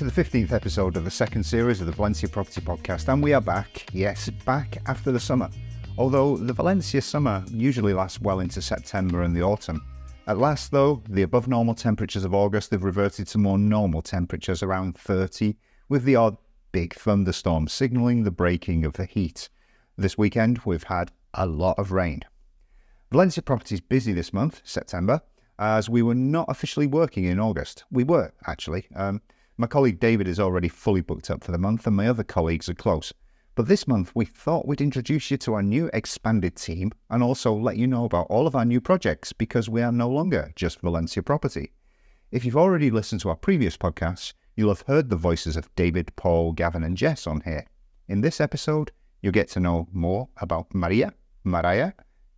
the 15th episode of the second series of the Valencia Property podcast, and we are back, yes, back after the summer. Although the Valencia summer usually lasts well into September and the autumn. At last though, the above normal temperatures of August have reverted to more normal temperatures around 30, with the odd big thunderstorm signalling the breaking of the heat. This weekend we've had a lot of rain. Valencia Property is busy this month, September, as we were not officially working in August. We were, actually. My colleague David is already fully booked up for the month, and my other colleagues are close. But this month we thought we'd introduce you to our new expanded team and also let you know about all of our new projects, because we are no longer just Valencia Property. If you've already listened to our previous podcasts, you'll have heard the voices of David, Paul, Gavin and Jess on here. In this episode, you'll get to know more about Marije,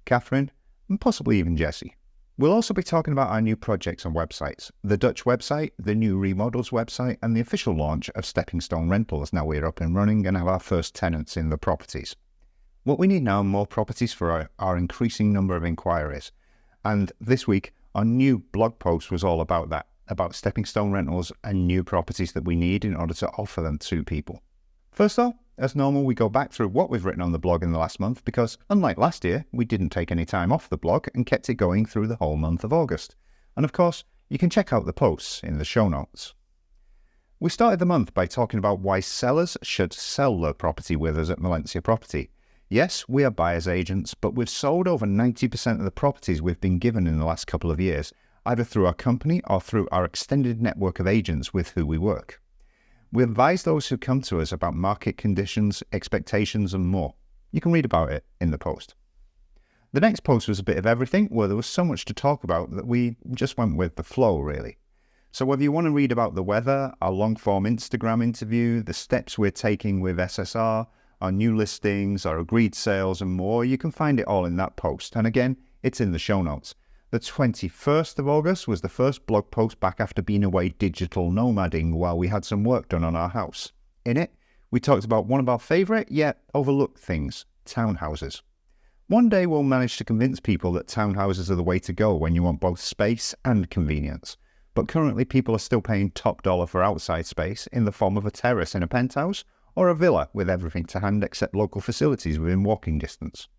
Catherine, and possibly even Jessie. We'll also be talking about our new projects and websites, the Dutch website, the new remodels website, and the official launch of Stepping Stone Rentals now we're up and running and have our first tenants in the properties. What we need now are more properties for our increasing number of inquiries. And this week, our new blog post was all about that, about Stepping Stone Rentals and new properties that we need in order to offer them to people. First though, as normal, we go back through what we've written on the blog in the last month because, unlike last year, we didn't take any time off the blog and kept it going through the whole month of August. And of course, you can check out the posts in the show notes. We started the month by talking about why sellers should sell their property with us at Valencia Property. Yes, we are buyers agents, but we've sold over 90% of the properties we've been given in the last couple of years, either through our company or through our extended network of agents with who we work. We advise those who come to us about market conditions, expectations and more. You can read about it in the post. The next post was a bit of everything, where there was so much to talk about that we just went with the flow really. So whether you want to read about the weather, our long-form Instagram interview, the steps we're taking with SSR, our new listings, our agreed sales and more, you can find it all in that post. And again, it's in the show notes. The 21st of August was the first blog post back after being away digital nomading while we had some work done on our house. In it, we talked about one of our favourite yet overlooked things, townhouses. One day we'll manage to convince people that townhouses are the way to go when you want both space and convenience. But currently people are still paying top dollar for outside space in the form of a terrace in a penthouse or a villa with everything to hand except local facilities within walking distance.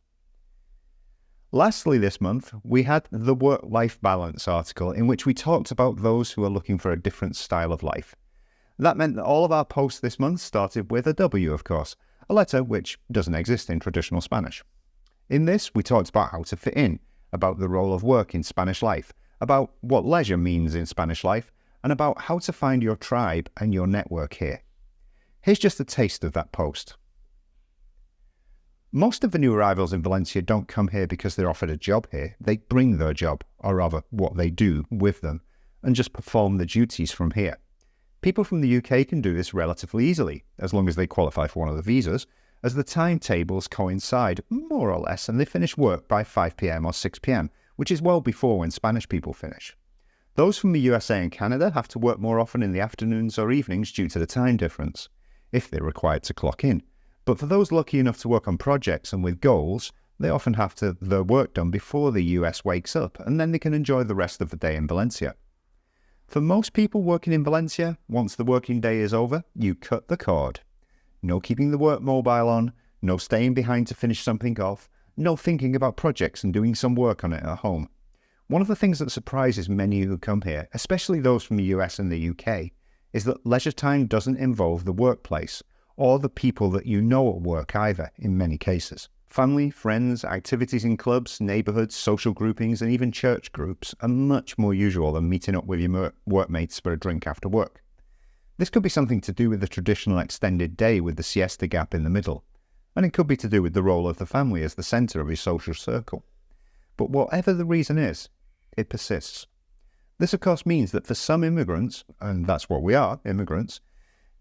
Lastly this month, we had the Work-Life Balance article in which we talked about those who are looking for a different style of life. That meant that all of our posts this month started with a W, of course, a letter which doesn't exist in traditional Spanish. In this, we talked about how to fit in, about the role of work in Spanish life, about what leisure means in Spanish life, and about how to find your tribe and your network here. Here's just a taste of that post. Most of the new arrivals in Valencia don't come here because they're offered a job here. They bring their job, or rather what they do, with them, and just perform the duties from here. People from the UK can do this relatively easily, as long as they qualify for one of the visas, as the timetables coincide, more or less, and they finish work by 5 p.m. or 6 p.m, which is well before when Spanish people finish. Those from the USA and Canada have to work more often in the afternoons or evenings due to the time difference, if they're required to clock in. But for those lucky enough to work on projects and with goals, they often have their work done before the US wakes up, and then they can enjoy the rest of the day in Valencia. For most people working in Valencia, once the working day is over, you cut the cord. No keeping the work mobile on, no staying behind to finish something off, no thinking about projects and doing some work on it at home. One of the things that surprises many who come here, especially those from the US and the UK, is that leisure time doesn't involve the workplace, or the people that you know at work either, in many cases. Family, friends, activities in clubs, neighbourhoods, social groupings and even church groups are much more usual than meeting up with your workmates for a drink after work. This could be something to do with the traditional extended day with the siesta gap in the middle, and it could be to do with the role of the family as the centre of your social circle. But whatever the reason is, it persists. This of course means that for some immigrants, and that's what we are, immigrants,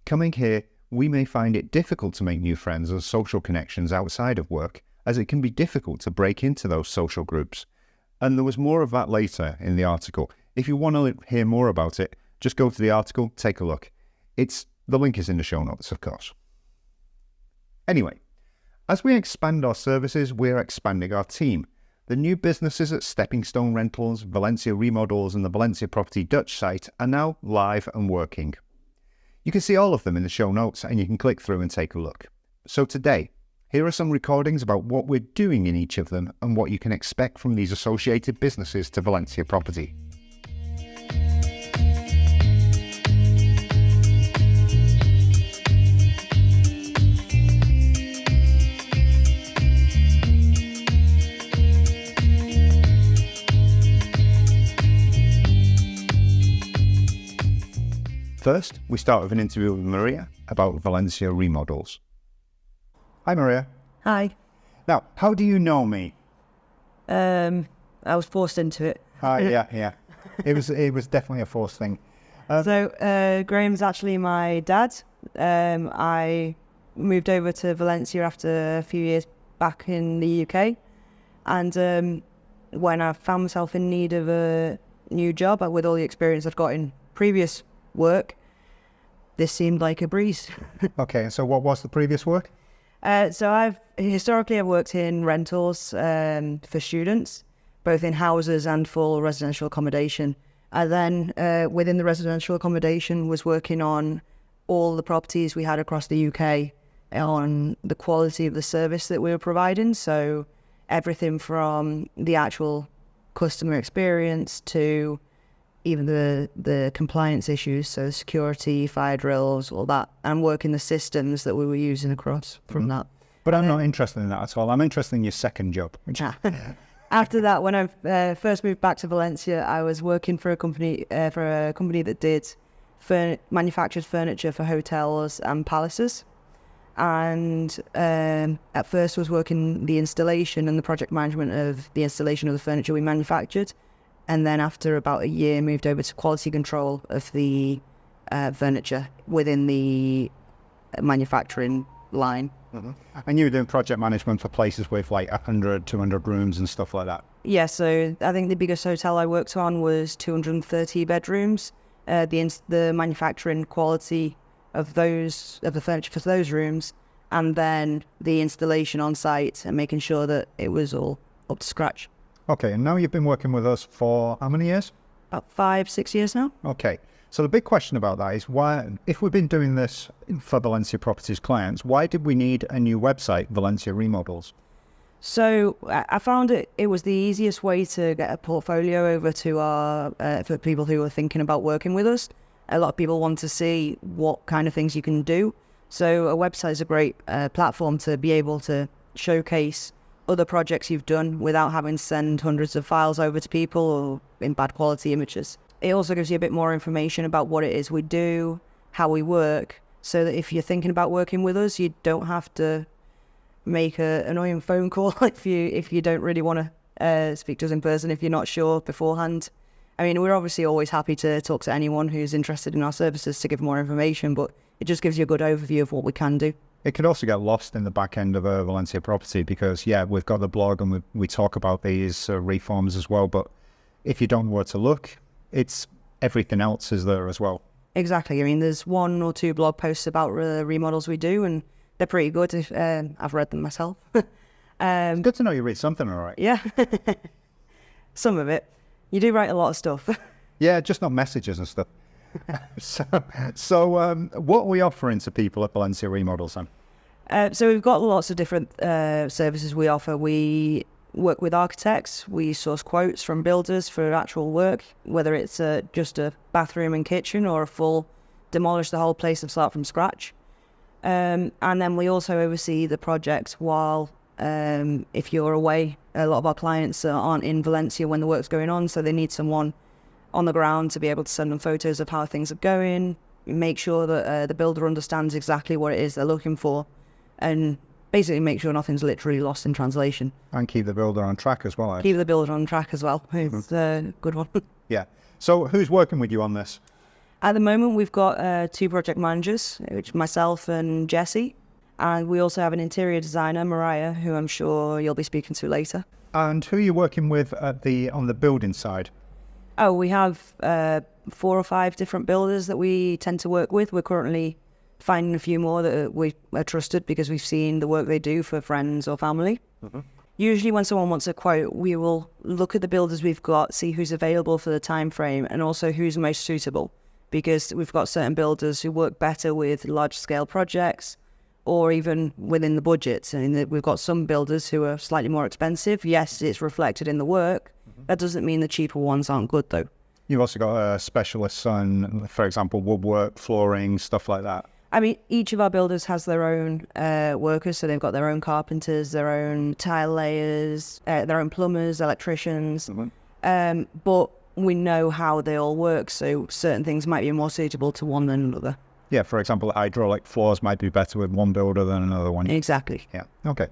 coming here we may find it difficult to make new friends or social connections outside of work, as it can be difficult to break into those social groups. And there was more of that later in the article. If you want to hear more about it, just go to the article, take a look. The link is in the show notes, of course. Anyway, as we expand our services, we're expanding our team. The new businesses at Stepping Stone Rentals, Valencia Remodels and the Valencia Property Dutch site are now live and working. You can see all of them in the show notes and you can click through and take a look. So today, here are some recordings about what we're doing in each of them and what you can expect from these associated businesses to Valencia Property. First, we start with an interview with Marije about Valencia remodels. Hi, Marije. Hi. Now, how do you know me? I was forced into it. Yeah. It was definitely a forced thing. Graham's actually my dad. I moved over to Valencia after a few years back in the UK. And when I found myself in need of a new job, with all the experience I've got in previous work, this seemed like a breeze. Okay, so what was the previous work? I've worked in rentals for students, both in houses and full residential accommodation. And then within the residential accommodation was working on all the properties we had across the UK on the quality of the service that we were providing. So everything from the actual customer experience to even the compliance issues, so security, fire drills, all that, and working the systems that we were using across from that. But I'm not interested in that at all. I'm interested in your second job. After that, when I first moved back to Valencia, I was working for a company that did manufactured furniture for hotels and palaces. And at first was working the installation and the project management of the installation of the furniture we manufactured. And then after about a year, moved over to quality control of the furniture within the manufacturing line. Mm-hmm. And you were doing project management for places with like 100, 200 rooms and stuff like that? Yeah, so I think the biggest hotel I worked on was 230 bedrooms. The manufacturing quality of the furniture for those rooms, and then the installation on site and making sure that it was all up to scratch. Okay, and now you've been working with us for how many years? About 5-6 years now. Okay, so the big question about that is why, if we've been doing this for Valencia Properties clients, why did we need a new website, Valencia Remodels? So I found it was the easiest way to get a portfolio over to for people who are thinking about working with us. A lot of people want to see what kind of things you can do. So a website is a great platform to be able to showcase other projects you've done without having to send hundreds of files over to people or in bad quality images. It also gives you a bit more information about what it is we do, how we work, so that if you're thinking about working with us, you don't have to make an annoying phone call if you don't really want to speak to us in person if you're not sure beforehand. I mean, we're obviously always happy to talk to anyone who's interested in our services to give more information, but it just gives you a good overview of what we can do. It could also get lost in the back end of a Valencia Property because, yeah, we've got the blog and we talk about these reforms as well. But if you don't know where to look, it's everything else is there as well. Exactly. I mean, there's 1 or 2 blog posts about the remodels we do, and they're pretty good. I've read them myself. It's good to know you read something, all right. Yeah. Some of it. You do write a lot of stuff. Yeah, just not messages and stuff. So what are we offering to people at Valencia Remodels then? So we've got lots of different services we offer. We work with architects. We source quotes from builders for actual work, whether it's just a bathroom and kitchen or a full demolish the whole place and start from scratch. And then we also oversee the project while, if you're away, a lot of our clients aren't in Valencia when the work's going on, so they need someone on the ground to be able to send them photos of how things are going, make sure that the builder understands exactly what it is they're looking for, and basically make sure nothing's literally lost in translation. And keep the builder on track as well. Keep the builder on track as well. It's a good one. Yeah. So who's working with you on this? At the moment, we've got 2 project managers, which myself and Jessie. And we also have an interior designer, Marije, who I'm sure you'll be speaking to later. And who are you working with on the building side? Oh, we have 4 or 5 different builders that we tend to work with. We're currently finding a few more that we are trusted because we've seen the work they do for friends or family. Mm-hmm. Usually when someone wants a quote, we will look at the builders we've got, see who's available for the time frame and also who's most suitable. because we've got certain builders who work better with large-scale projects or even within the budgets. And we've got some builders who are slightly more expensive. Yes, it's reflected in the work. That doesn't mean the cheaper ones aren't good, though. You've also got specialists on, for example, woodwork, flooring, stuff like that. I mean, each of our builders has their own workers, so they've got their own carpenters, their own tile layers, their own plumbers, electricians. But we know how they all work, so certain things might be more suitable to one than another. Yeah, for example, hydraulic floors might be better with one builder than another one. Exactly. Yeah, okay.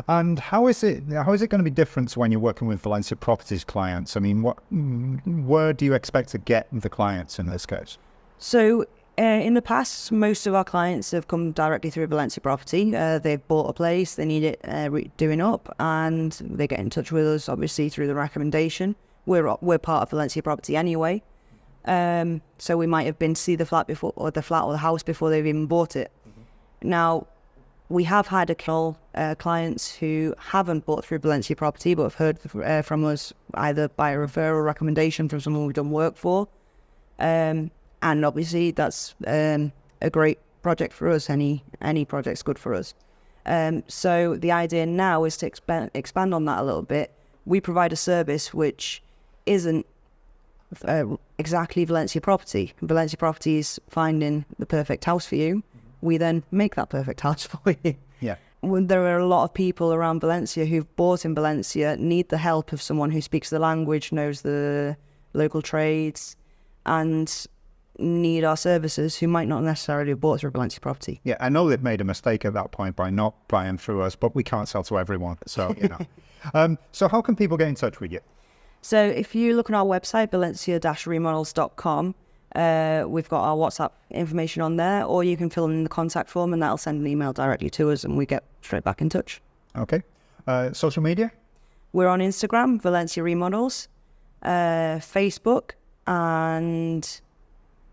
And how is it going to be different to when you're working with Valencia Properties clients? I mean, where do you expect to get the clients in this case? So in the past, most of our clients have come directly through Valencia Property. They've bought a place, they need it doing up, and they get in touch with us, obviously, through the recommendation. We're part of Valencia Property anyway. So we might have been to see the flat before, or the house before they've even bought it. Now, we have had clients who haven't bought through Valencia Property, but have heard from us either by a referral recommendation from someone we've done work for. And obviously that's a great project for us. Any project's good for us. So the idea now is to expand on that a little bit. We provide a service which isn't exactly Valencia Property. Valencia Property is finding the perfect house for you. We then make that perfect house for you. Yeah. When there are a lot of people around Valencia who've bought in Valencia, need the help of someone who speaks the language, knows the local trades, and need our services, who might not necessarily have bought through Valencia Property. Yeah, I know they've made a mistake at that point by not buying through us, but we can't sell to everyone, so you know. So how can people get in touch with you? So if you look on our website, valencia-remodels.com, we've got our WhatsApp information on there, or you can fill in the contact form and that'll send an email directly to us and we get straight back in touch. Okay. Social media? We're on Instagram, Valencia Remodels, Facebook, and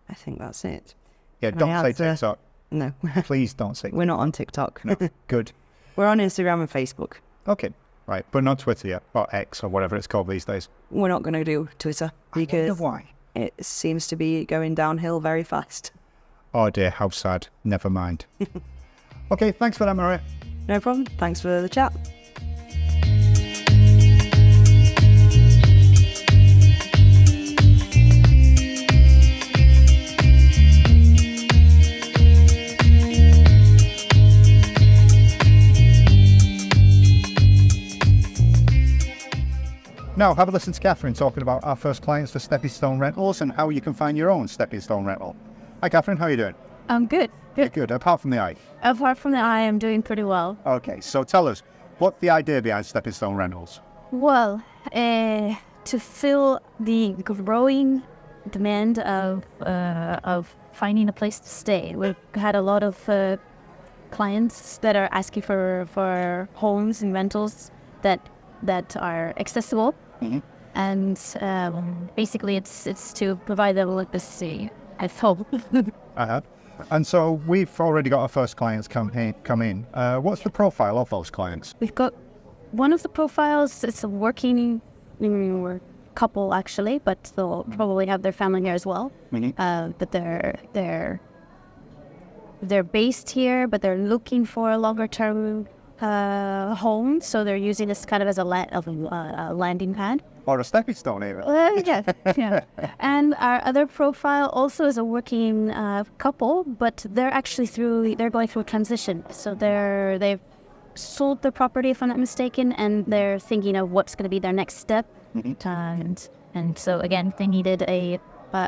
I think that's it. Yeah, don't say TikTok. No. Please don't say We're not on TikTok. No. Good. We're on Instagram and Facebook. Okay. Right, but not Twitter yet, or X, or whatever it's called these days. We're not going to do Twitter because why? It seems to be going downhill very fast. Oh dear, how sad. Never mind. Okay, thanks for that, Marije. No problem. Thanks for the chat. Now, have a listen to Catherine talking about our first clients for Stepping Stone Rentals and how you can find your own Stepping Stone rental. Hi, Catherine. How are you doing? I'm good. Good. Apart from the eye. Apart from the eye, I'm doing pretty well. Okay, so tell us, what's the idea behind Stepping Stone Rentals? Well, to fill the growing demand of finding a place to stay, we've had a lot of clients that are asking for homes and rentals that are accessible. Mm-hmm. And basically it's to provide them with this at home. And so we've already got our first clients come in. What's the profile of those clients? We've got one of the profiles. It's a working couple actually, but they'll probably have their family here as well. Mm-hmm. But they're based here, but they're looking for a longer term home, so they're using this kind of as a landing pad. Or a stepping stone, even. Yeah. And our other profile also is a working couple, but they're actually going through a transition. So they've sold their property, if I'm not mistaken, and they're thinking of what's going to be their next step. Mm-hmm. And so again, they needed a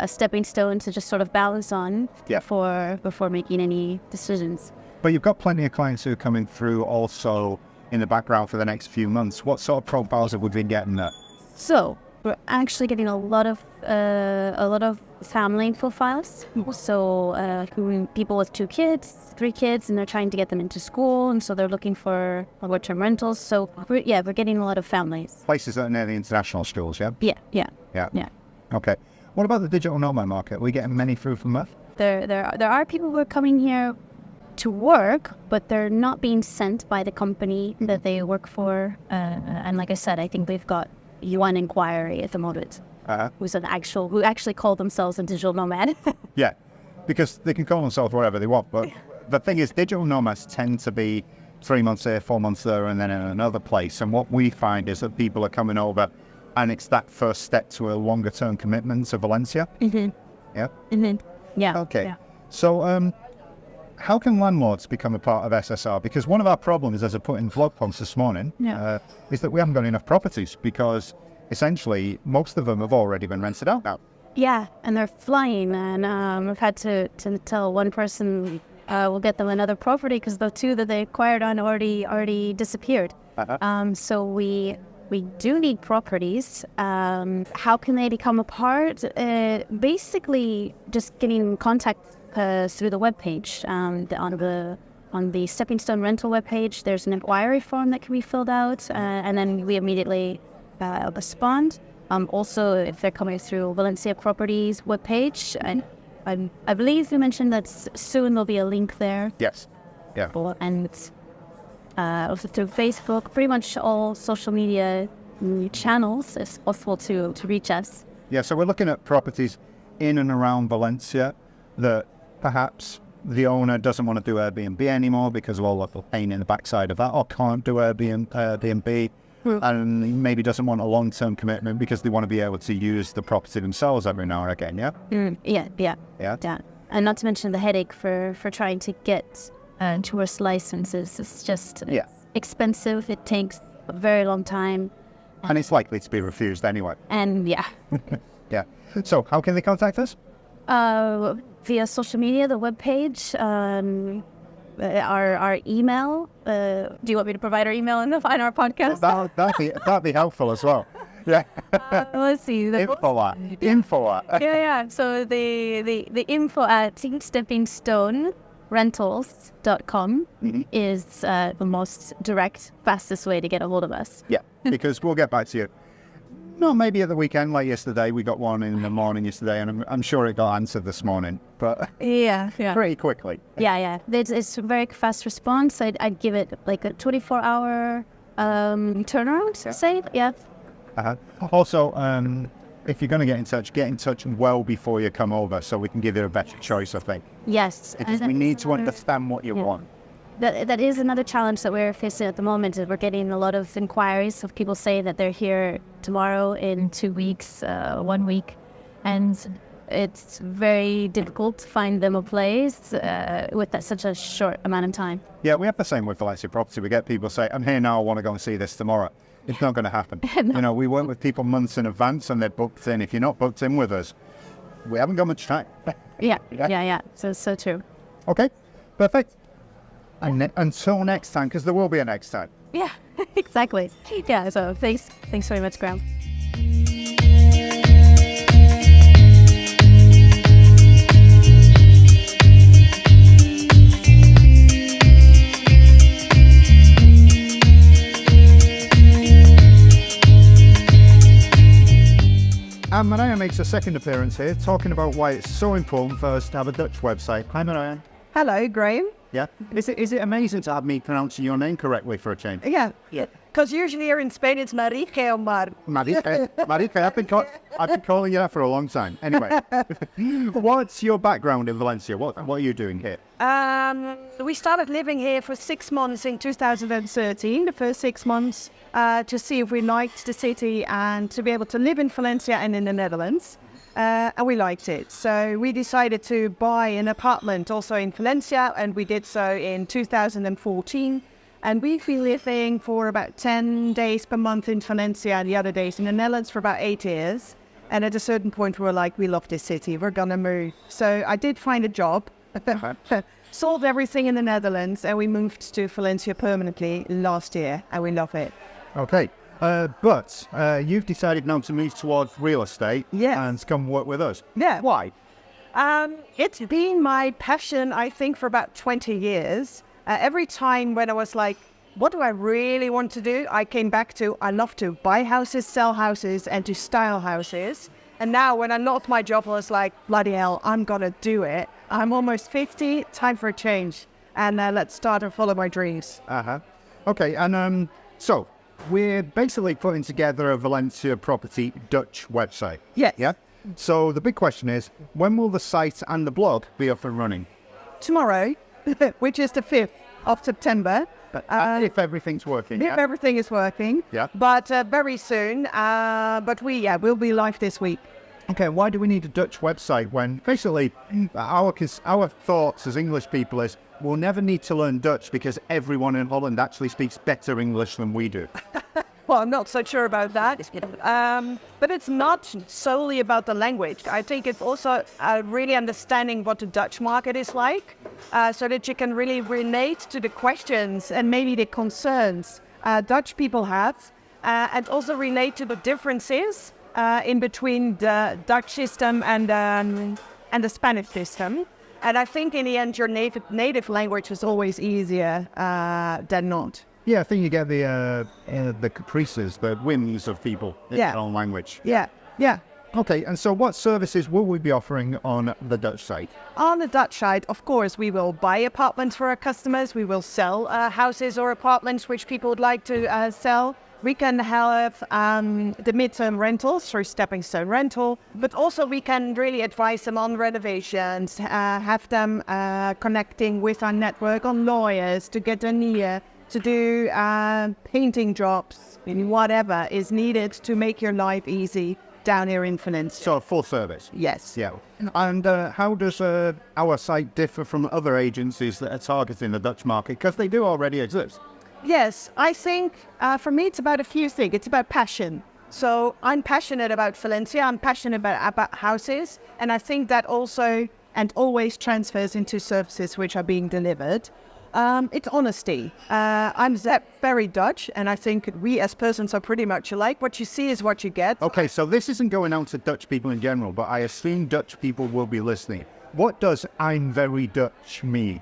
stepping stone to just sort of balance on before making any decisions. But you've got plenty of clients who are coming through also in the background for the next few months. What sort of profiles have we been getting there? So we're actually getting a lot of family profiles. So people with 2 kids, 3 kids, and they're trying to get them into school, and so they're looking for short-term rentals. So we're getting a lot of families. Places that are near the international schools, yeah? Yeah. Okay. What about the digital nomad market? Are we getting many through from that? There are people who are coming here to work, but they're not being sent by the company that they work for. And like I said, I think we've got one inquiry at the moment. who actually call themselves a digital nomad. Yeah, because they can call themselves whatever they want. But the thing is, digital nomads tend to be 3 months here, 4 months there, and then in another place. And what we find is that people are coming over, and it's that first step to a longer-term commitment to Valencia. Mm-hmm. Yeah? Mm-hmm. Yeah. Okay. Yeah. So how can landlords become a part of SSR? Because one of our problems, as I put in vlog posts this morning, is that we haven't got enough properties because essentially most of them have already been rented out now. Yeah, and they're flying, and I've had to tell one person we'll get them another property because the two that they acquired on already disappeared. So we do need properties. How can they become a part? Basically, just getting in contact through the webpage. On the Stepping Stone rental webpage, there's an inquiry form that can be filled out, and then we immediately respond. Also, if they're coming through Valencia Property's webpage, and I believe you mentioned that soon there'll be a link there. Yes. Yeah. And also through Facebook, pretty much all social media channels, it's possible to reach us. Yeah, so we're looking at properties in and around Valencia that perhaps the owner doesn't want to do Airbnb anymore because of all the pain in the backside of that, or can't do Airbnb, and maybe doesn't want a long-term commitment because they want to be able to use the property themselves every now and again, yeah? Yeah. And not to mention the headache for trying to get tourist licenses. It's just expensive. It takes a very long time. And it's likely to be refused anyway. And yeah. Yeah. So how can they contact us? Via social media, the webpage, our email. Do you want me to provide our email in our podcast? That'd be helpful as well. Yeah. Let's see. Info at. Yeah. So the info at steppingstonerentals.com is the most direct, fastest way to get a hold of us. Yeah, because we'll get back to you. No, maybe at the weekend, like yesterday. We got one in the morning yesterday, and I'm sure it got answered this morning. But pretty quickly. Yeah. It's a very fast response. I'd give it like a 24-hour turnaround, say. Yeah. Also, if you're going to get in touch well before you come over, so we can give you a better choice, I think. Yes. Because we need to understand what you want. That is another challenge that we're facing at the moment. Is we're getting a lot of inquiries of people saying that they're here tomorrow, in 2 weeks, 1 week, and it's very difficult to find them a place with such a short amount of time. Yeah, we have the same with Valencia Property. We get people say, "I'm here now. I want to go and see this tomorrow." It's not going to happen. No. You know, we work with people months in advance, and they're booked in. If you're not booked in with us, we haven't got much time. Yeah. So true. Okay, perfect. And until next time, because there will be a next time. Yeah, exactly. Yeah, so thanks very much, Graham. And Marije makes a second appearance here, talking about why it's so important for us to have a Dutch website. Hi, Marije. Hello, Graham. Yeah. Is it amazing to have me pronouncing your name correctly for a change? Yeah. Because usually here in Spain it's Marije or Mar. Marije, I've been calling you that for a long time. Anyway, what's your background in Valencia? What are you doing here? We started living here for 6 months in 2013, the first 6 months, to see if we liked the city and to be able to live in Valencia and in the Netherlands. And we liked it. So we decided to buy an apartment also in Valencia, and we did so in 2014. And we've been living for about 10 days per month in Valencia and the other days in the Netherlands for about 8 years. And at a certain point we were like, we love this city, we're gonna move. So I did find a job, sold everything in the Netherlands, and we moved to Valencia permanently last year, and we love it. Okay. But you've decided now to move towards real estate and come work with us. Yeah. Why? It's been my passion, I think, for about 20 years. Every time when I was like, what do I really want to do? I came back to, I love to buy houses, sell houses, and to style houses. And now when I lost my job, I was like, bloody hell, I'm going to do it. I'm almost 50, time for a change. And let's start and follow my dreams. Okay, and so we're basically putting together a Valencia Property Dutch website. Yes. Yeah? So the big question is, when will the site and the blog be up and running? Tomorrow, which is the 5th of September. If everything's working. If everything is working. Yeah. But very soon. But we'll be live this week. Okay, why do we need a Dutch website when basically our thoughts as English people is we'll never need to learn Dutch because everyone in Holland actually speaks better English than we do. Well, I'm not so sure about that. But it's not solely about the language. I think it's also really understanding what the Dutch market is like, so that you can really relate to the questions and maybe the concerns Dutch people have, and also relate to the differences in between the Dutch system and the Spanish system. And I think in the end, your native language is always easier than not. Yeah, I think you get the caprices, the whims of people in their own language. Yeah. Okay, and so what services will we be offering on the Dutch site? On the Dutch side, of course, we will buy apartments for our customers. We will sell houses or apartments which people would like to sell. We can have the midterm rentals through stepping stone rental, but also we can really advise them on renovations, have them connecting with our network on lawyers to get an ear, to do painting jobs, whatever is needed to make your life easy down here in Valencia. So full service? Yes. Yeah. And how does our site differ from other agencies that are targeting the Dutch market? Because they do already exist. Yes, I think for me it's about a few things. It's about passion. So I'm passionate about Valencia, I'm passionate about houses, and I think that also and always transfers into services which are being delivered. It's honesty. I'm very Dutch, and I think we as persons are pretty much alike. What you see is what you get. Okay, so this isn't going out to Dutch people in general, but I assume Dutch people will be listening. What does I'm very Dutch mean?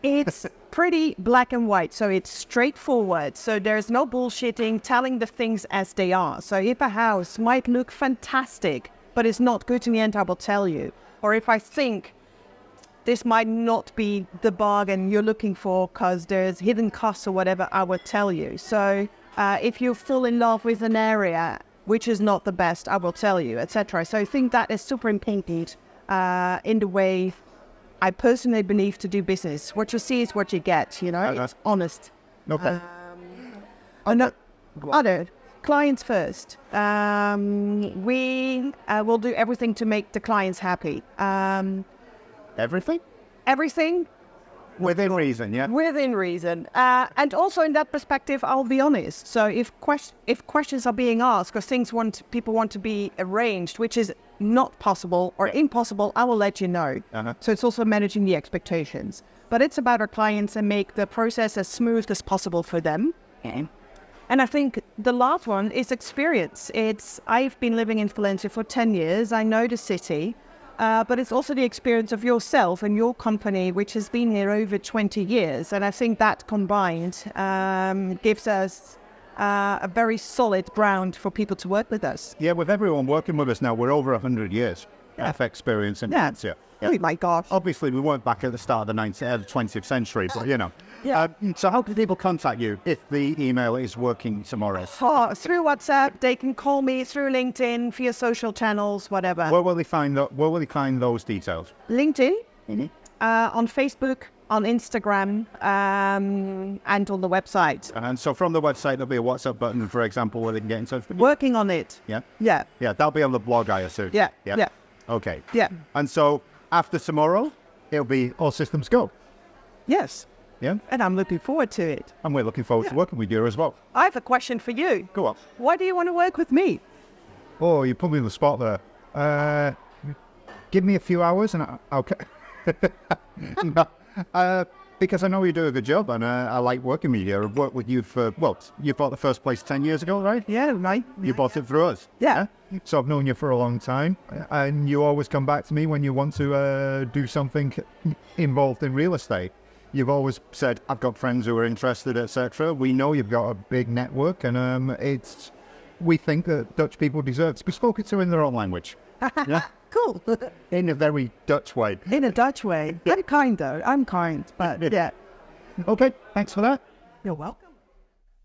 It's pretty black and white, so it's straightforward. So there's no bullshitting, telling the things as they are. So if a house might look fantastic, but it's not good in the end, I will tell you. Or if I think this might not be the bargain you're looking for because there's hidden costs or whatever, I will tell you. So if you fall in love with an area which is not the best, I will tell you, etc. So I think that is super important in the way I personally believe to do business. What you see is what you get, it's honest. Okay. Other clients first. We will do everything to make the clients happy. Everything? Everything. Within reason, yeah? Within reason. And also in that perspective, I'll be honest. So if questions are being asked or people want to be arranged, which is not possible or impossible, I will let you know. Uh-huh. So it's also managing the expectations. But it's about our clients and make the process as smooth as possible for them. Okay. And I think the last one is experience. I've been living in Valencia for 10 years. I know the city. But it's also the experience of yourself and your company, which has been here over 20 years. And I think that combined gives us a very solid ground for people to work with us. Yeah, with everyone working with us now, we're over 100 years of experience in Valencia. Yeah. Oh my gosh. Obviously, we weren't back at the start of the 20th century, but Yeah. So how can people contact you if the email is working tomorrow? Through WhatsApp, they can call me through LinkedIn, via social channels, whatever. Where will they find those details? LinkedIn, on Facebook, on Instagram, and on the website. And so from the website, there'll be a WhatsApp button, for example, where they can get in touch with you? Working on it. Yeah? Yeah. Yeah, that'll be on the blog, I assume. Yeah. Okay. Yeah. And so after tomorrow, it'll be all systems go. Yes. Yeah? And I'm looking forward to it. And we're looking forward to working with you as well. I have a question for you. Go on. Why do you want to work with me? Oh, you put me in the spot there. Give me a few hours and I'll... because I know you do a good job and I like working with you. I've worked with you for, you bought the first place 10 years ago, right? Yeah, right. You bought it through us. Yeah. So I've known you for a long time and you always come back to me when you want to do something involved in real estate. You've always said, I've got friends who are interested, etc. We know you've got a big network and we think that Dutch people deserve to be spoken to in their own language. Yeah. Cool. In a very Dutch way. In a Dutch way. I'm kind though. I'm kind, but yeah. Okay, thanks for that. You're welcome.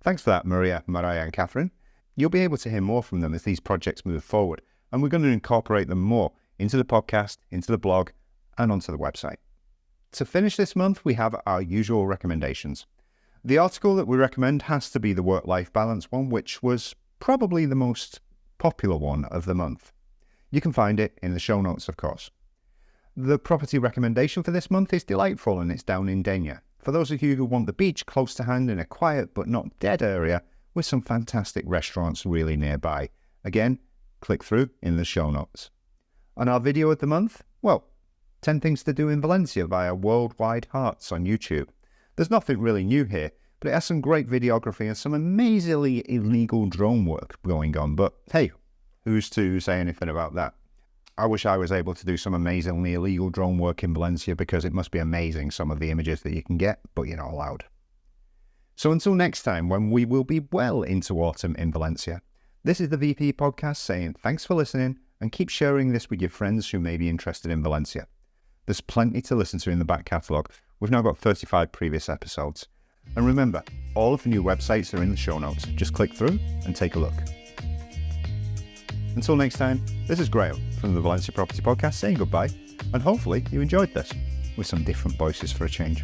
Thanks for that, Maria, Marije and Catherine. You'll be able to hear more from them as these projects move forward, and we're going to incorporate them more into the podcast, into the blog, and onto the website. To finish this month, we have our usual recommendations. The article that we recommend has to be the work-life balance one, which was probably the most popular one of the month. You can find it in the show notes, of course. The property recommendation for this month is delightful, and it's down in Denia. For those of you who want the beach close to hand in a quiet but not dead area with some fantastic restaurants really nearby. Again, click through in the show notes. On our video of the month, well, 10 things to do in Valencia via Worldwide Hearts on YouTube. There's nothing really new here, but it has some great videography and some amazingly illegal drone work going on. But hey, who's to say anything about that? I wish I was able to do some amazingly illegal drone work in Valencia, because it must be amazing some of the images that you can get, but you're not allowed. So until next time, when we will be well into autumn in Valencia, this is the VP podcast saying thanks for listening, and keep sharing this with your friends who may be interested in Valencia. There's plenty to listen to in the back catalogue. We've now got 35 previous episodes. And remember, all of the new websites are in the show notes. Just click through and take a look. Until next time, this is Grail from the Valencia Property Podcast saying goodbye, and hopefully you enjoyed this, with some different voices for a change.